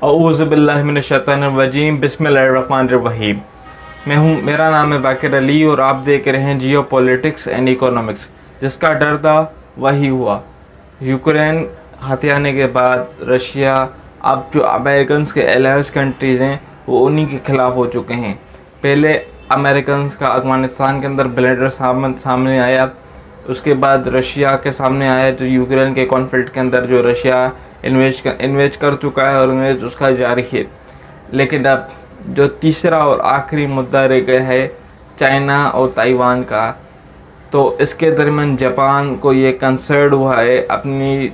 औज़ुबिल्लाहिमिनश्शैतानिर्रजीम बिस्मिल्लाहिर्रहमानिर्रहीम। मेरा नाम है बाकिर अली और आप देख रहे हैं जियो पॉलिटिक्स एंड इकोनॉमिक्स। जिसका डर था वही हुआ। यूक्रेन हथियाने के बाद रशिया, अब जो अमेरिकन के एलायंस कंट्रीज़ हैं वो उन्हीं के ख़िलाफ़ हो चुके हैं। पहले अमेरिकन का अफ़गानिस्तान के अंदर ब्लेडर सामने आया, उसके बाद रशिया के सामने आया जो यूक्रेन के कॉन्फ्लिक्ट के अंदर जो रशिया इन्वेस्ट कर चुका है और इन्वेस्ट उसका जारी है। लेकिन अब जो तीसरा और आखिरी मुद्दा रह गया है चाइना और ताइवान का, तो इसके दरमियान जापान को ये कंसर्न हुआ है अपनी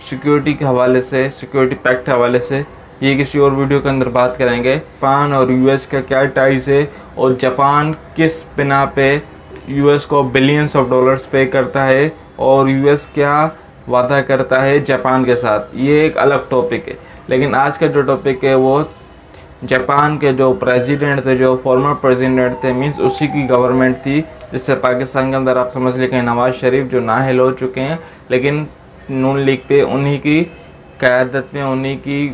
सिक्योरिटी के हवाले से, सिक्योरिटी पैक्ट के हवाले से। ये किसी और वीडियो के अंदर बात करेंगे। जापान और यूएस का क्या टाइज है और जापान किस बिना पे यूएस को बिलियंस ऑफ डॉलर्स पे करता है और यूएस क्या वादा करता है जापान के साथ। ये एक अलग टॉपिक है। लेकिन आज का जो टॉपिक है वो जापान के जो प्रेसिडेंट थे, जो फॉर्मर प्रेसिडेंट थे, मींस उसी की गवर्नमेंट थी, जिससे पाकिस्तान के अंदर आप समझ लें कि नवाज़ शरीफ जो नाअहल हो चुके हैं, लेकिन नून लीग पे उन्हीं की क़यादत में उन्हीं की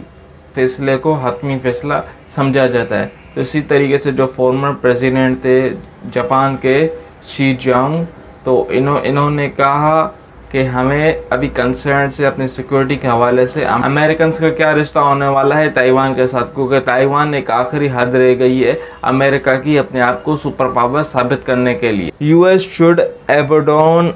फ़ैसले को हतमी फ़ैसला समझा जाता है। तो इसी तरीके से जो फॉर्मर प्रेसिडेंट थे जापान के शी जिनपिंग, तो इन्होंने कहा कि हमें अभी कंसर्न से अपनी सिक्योरिटी के हवाले से अमेरिकन का क्या रिश्ता होने वाला है ताइवान के साथ, क्योंकि ताइवान एक आखिरी हद रह गई है अमेरिका की अपने आप को सुपर पावर साबित करने के लिए। यूएस शुड एबोडोन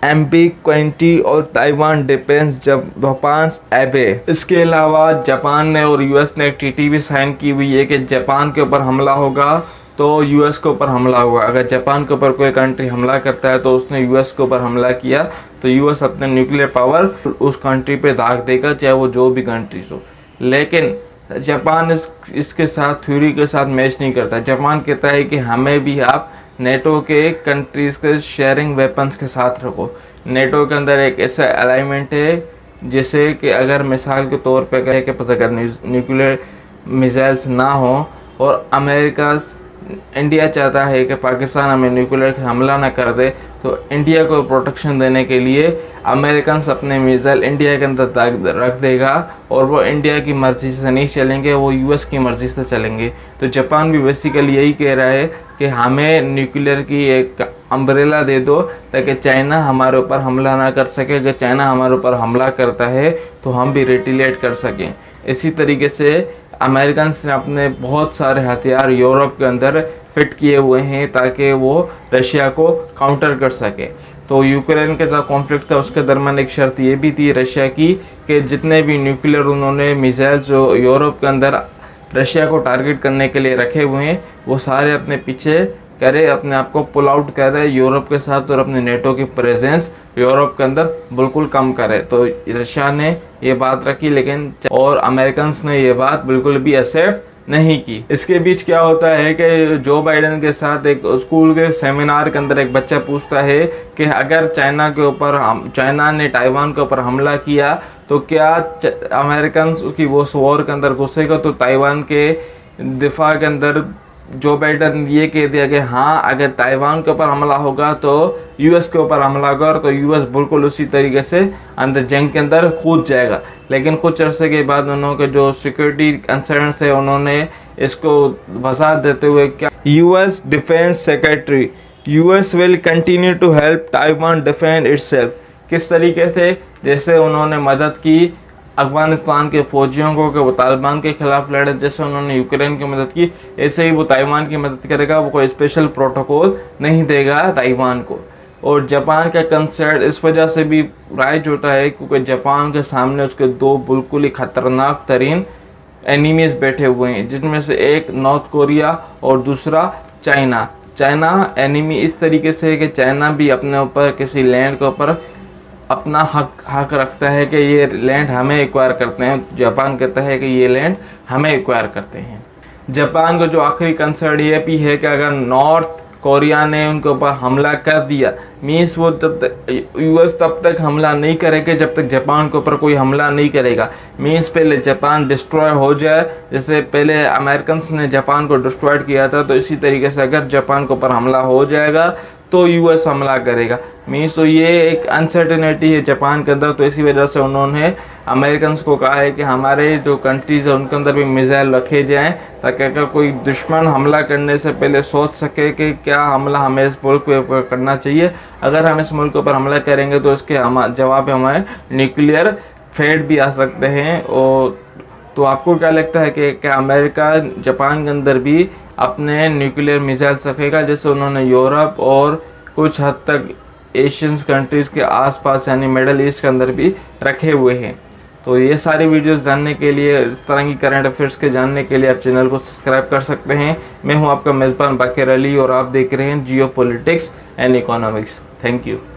एम्बिक्विटी और ताइवान डिपेंड्स जापान एबे। इसके अलावा जापान ने और यूएस ने एक ट्रीटी भी साइन की हुई है कि जापान के ऊपर हमला होगा तो यूएस के ऊपर हमला होगा। अगर जापान के ऊपर कोई कंट्री हमला करता है तो उसने यूएस के ऊपर हमला किया तो यूएस अपने न्यूक्लियर पावर उस कंट्री पे दाग देगा, चाहे वो जो भी कंट्रीज हो। लेकिन जापान इसके साथ थ्योरी के साथ मैच नहीं करता। जापान कहता है कि हमें भी आप नेटो के कंट्रीज़ के शेयरिंग वेपन्स के साथ रखो। नेटो के अंदर एक ऐसा अलाइनमेंट है जैसे कि अगर मिसाल के तौर पर कहे कि अगर न्यूक्लियर मिसाइल्स ना हो और अमेरिका इंडिया चाहता है कि पाकिस्तान हमें न्यूक्लियर हमला ना कर दे, तो इंडिया को प्रोटेक्शन देने के लिए अमेरिकन अपने मिसाइल इंडिया के अंदर रख देगा और वो इंडिया की मर्ज़ी से नहीं चलेंगे, वो यूएस की मर्ज़ी से चलेंगे। तो जापान भी बेसिकली यही कह रहा है कि हमें न्यूक्लियर की एक अम्ब्रेला दे दो ताकि चाइना हमारे ऊपर हमला ना कर सके। अगर चाइना हमारे ऊपर हमला करता है तो हम भी रिटेलिएट कर सकें। इसी तरीके से अमेरिकन ने अपने बहुत सारे हथियार यूरोप के अंदर फिट किए हुए हैं ताकि वो रशिया को काउंटर कर सके। तो यूक्रेन के साथ कॉन्फ्लिक्ट था, उसके दरमियान एक शर्त ये भी थी रशिया की कि जितने भी न्यूक्लियर उन्होंने मिसाइल जो यूरोप के अंदर रशिया को टारगेट करने के लिए रखे हुए हैं वो सारे अपने पीछे करे, अपने आप को पुल आउट करे यूरोप के साथ और अपने नेटो की प्रेजेंस यूरोप के अंदर बिल्कुल कम करे। तो रशिया ने ये बात रखी, लेकिन और अमेरिकन ने ये बात बिल्कुल भी एक्सेप्ट नहीं की। इसके बीच क्या होता है कि जो बाइडेन के साथ एक स्कूल के सेमिनार के अंदर एक बच्चा पूछता है कि अगर चाइना ने ताइवान के ऊपर हमला किया तो क्या अमेरिकन उसकी वो वॉर के अंदर घुसेगा। तो ताइवान के दिफा के अंदर जो बाइडेन ये कह दिया कि हाँ, अगर ताइवान के ऊपर हमला होगा तो यूएस के ऊपर हमला होगा, तो यूएस बिल्कुल उसी तरीके से अंदर जंग के अंदर कूद जाएगा। लेकिन कुछ अरसे के बाद उन्होंने जो सिक्योरिटी कंसर्न है उन्होंने इसको वजाहत देते हुए क्या, US defence secretary US will continue to help Taiwan defend itself. किस तरीके से, जैसे उन्होंने मदद की अफगानिस्तान के फौजियों को कि वो तालिबान के खिलाफ लड़े, जैसे उन्होंने यूक्रेन की मदद की, ऐसे ही वो ताइवान की मदद करेगा। वो कोई स्पेशल प्रोटोकॉल नहीं देगा ताइवान को। और जापान का कंसर्न इस वजह से भी राइज होता है क्योंकि जापान के सामने उसके दो बिल्कुल ही खतरनाक तरीन एनिमीज बैठे हुए हैं, जिनमें से एक नॉर्थ कोरिया और दूसरा चाइना एनिमी इस तरीके से है कि चाइना भी अपने ऊपर किसी लैंड के ऊपर अपना हक रखता है कि ये लैंड हमें एक्वायर करते हैं। जापान कहता है कि ये लैंड हमें एक्वायर करते हैं। जापान का जो आखिरी कंसर्न ये भी है कि अगर नॉर्थ कोरिया ने उनके ऊपर हमला कर दिया, मीन्स वो तब तक यूएस तब तक हमला नहीं करेगा जब तक जापान के ऊपर कोई हमला नहीं करेगा। मीन्स पहले जापान डिस्ट्रॉय हो जाए, जैसे पहले अमेरिकन ने जापान को डिस्ट्रॉय किया था, तो इसी तरीके से अगर जापान के ऊपर हमला हो जाएगा तो यूएस हमला करेगा। मीन्स तो ये एक अनसर्टेनिटी है जापान के अंदर, तो इसी वजह से उन्होंने अमेरिकन को कहा है कि हमारे जो कंट्रीज़ है उनके अंदर भी मिसाइल रखे जाएं, ताकि अगर कोई दुश्मन हमला करने से पहले सोच सके कि क्या हमला हमें इस मुल्क के ऊपर करना चाहिए। अगर हम इस मुल्क के ऊपर हमला करेंगे तो इसके जवाब हमें न्यूक्लियर थ्रेट भी आ सकते हैं। और तो आपको क्या लगता है कि क्या अमेरिका जापान के अंदर भी अपने न्यूक्लियर मिसाइल्स रखेगा, जैसे उन्होंने यूरोप और कुछ हद तक एशियन कंट्रीज़ के आसपास यानी मिडल ईस्ट के अंदर भी रखे हुए हैं? तो ये सारी वीडियोस जानने के लिए, इस तरह की करंट अफेयर्स के जानने के लिए आप चैनल को सब्सक्राइब कर सकते हैं। मैं हूं आपका मेज़बान बाकिर अली और आप देख रहे हैं जियो politics and economics. Thank you.